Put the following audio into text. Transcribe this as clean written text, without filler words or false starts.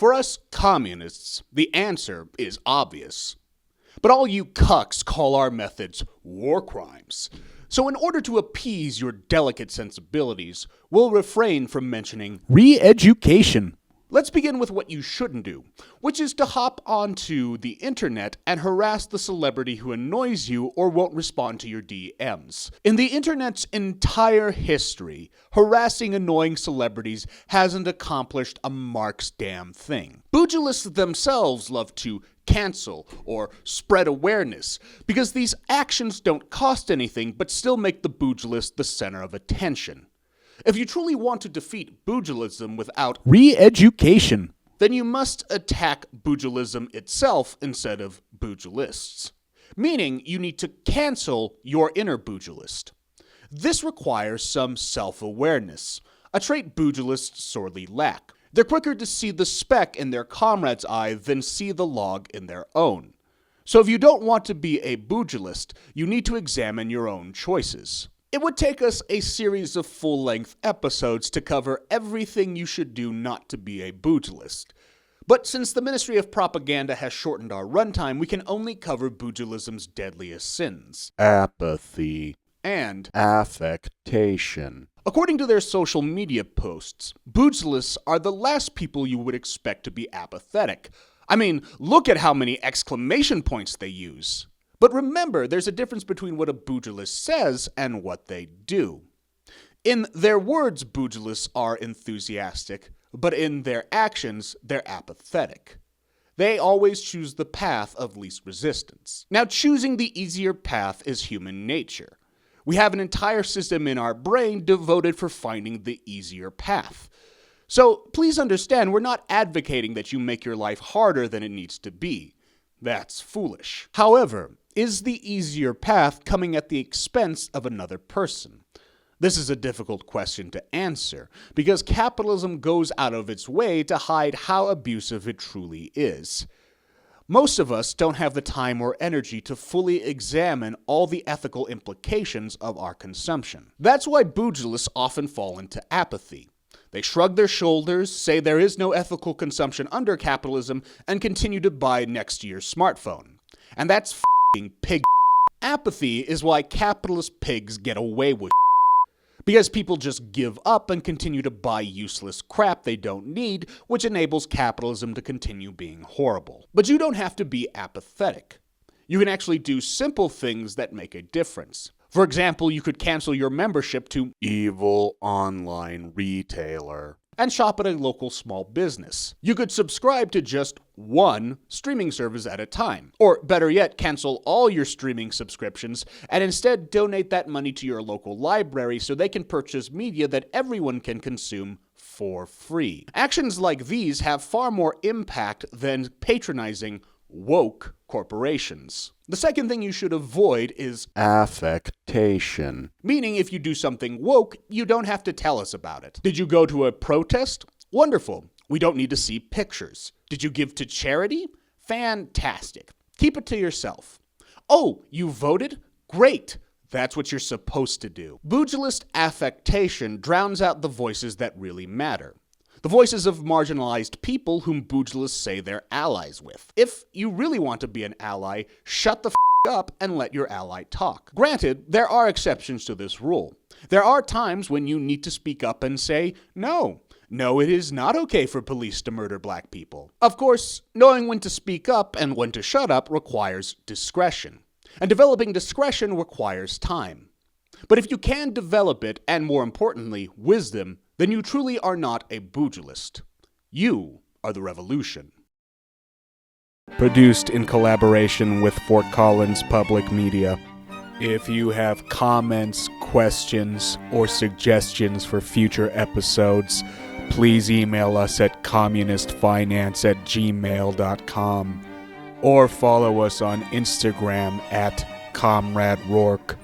For us communists, the answer is obvious. But all you cucks call our methods war crimes. So in order to appease your delicate sensibilities, we'll refrain from mentioning re-education. Let's begin with what you shouldn't do, which is to hop onto the internet and harass the celebrity who annoys you or won't respond to your DMs. In the internet's entire history, harassing annoying celebrities hasn't accomplished a Marx damn thing. Bourgelists themselves love to cancel or spread awareness because these actions don't cost anything but still make the Bourgelist the center of attention. If you truly want to defeat Bourgelism without re-education, then you must attack Bourgelism itself instead of Bourgelists. Meaning, you need to cancel your inner Bourgelist. This requires some self-awareness, a trait Bourgelists sorely lack. They're quicker to see the speck in their comrade's eye than see the log in their own. So if you don't want to be a Bourgelist, you need to examine your own choices. It would take us a series of full-length episodes to cover everything you should do not to be a Bourgelist. But since the Ministry of Propaganda has shortened our runtime, we can only cover Bourgelism's deadliest sins: apathy and affectation. According to their social media posts, Bourgelists are the last people you would expect to be apathetic. I mean, look at how many exclamation points they use. But remember, there's a difference between what a Bourgelist says and what they do. In their words, Bourgelists are enthusiastic, but in their actions, they're apathetic. They always choose the path of least resistance. Now, choosing the easier path is human nature. We have an entire system in our brain devoted for finding the easier path. So please understand, we're not advocating that you make your life harder than it needs to be. That's foolish. However, is the easier path coming at the expense of another person? This is a difficult question to answer, because capitalism goes out of its way to hide how abusive it truly is. Most of us don't have the time or energy to fully examine all the ethical implications of our consumption. That's why Bourgelists often fall into apathy. They shrug their shoulders, say there is no ethical consumption under capitalism, and continue to buy next year's smartphone. And that's f***ing pig. Apathy is why capitalist pigs get away with because people just give up and continue to buy useless crap they don't need, which enables capitalism to continue being horrible. But you don't have to be apathetic. You can actually do simple things that make a difference. For example, you could cancel your membership to evil online retailer and shop at a local small business. You could subscribe to just one streaming service at a time. Or better yet, cancel all your streaming subscriptions and instead donate that money to your local library so they can purchase media that everyone can consume for free. Actions like these have far more impact than patronizing woke corporations. The second thing you should avoid is affectation. Meaning if you do something woke, you don't have to tell us about it. Did you go to a protest? Wonderful. We don't need to see pictures. Did you give to charity? Fantastic. Keep it to yourself. Oh, you voted? Great. That's what you're supposed to do. Bourgelist affectation drowns out the voices that really matter. The voices of marginalized people whom Bourgelists say they're allies with. If you really want to be an ally, shut the f*** up and let your ally talk. Granted, there are exceptions to this rule. There are times when you need to speak up and say, no, it is not okay for police to murder black people. Of course, knowing when to speak up and when to shut up requires discretion. And developing discretion requires time. But if you can develop it, and more importantly, wisdom, then you truly are not a Bourgelist. You are the revolution. Produced in collaboration with Fort Collins Public Media. If you have comments, questions, or suggestions for future episodes, please email us at communistfinance@gmail.com or follow us on Instagram at Comrade Rourke.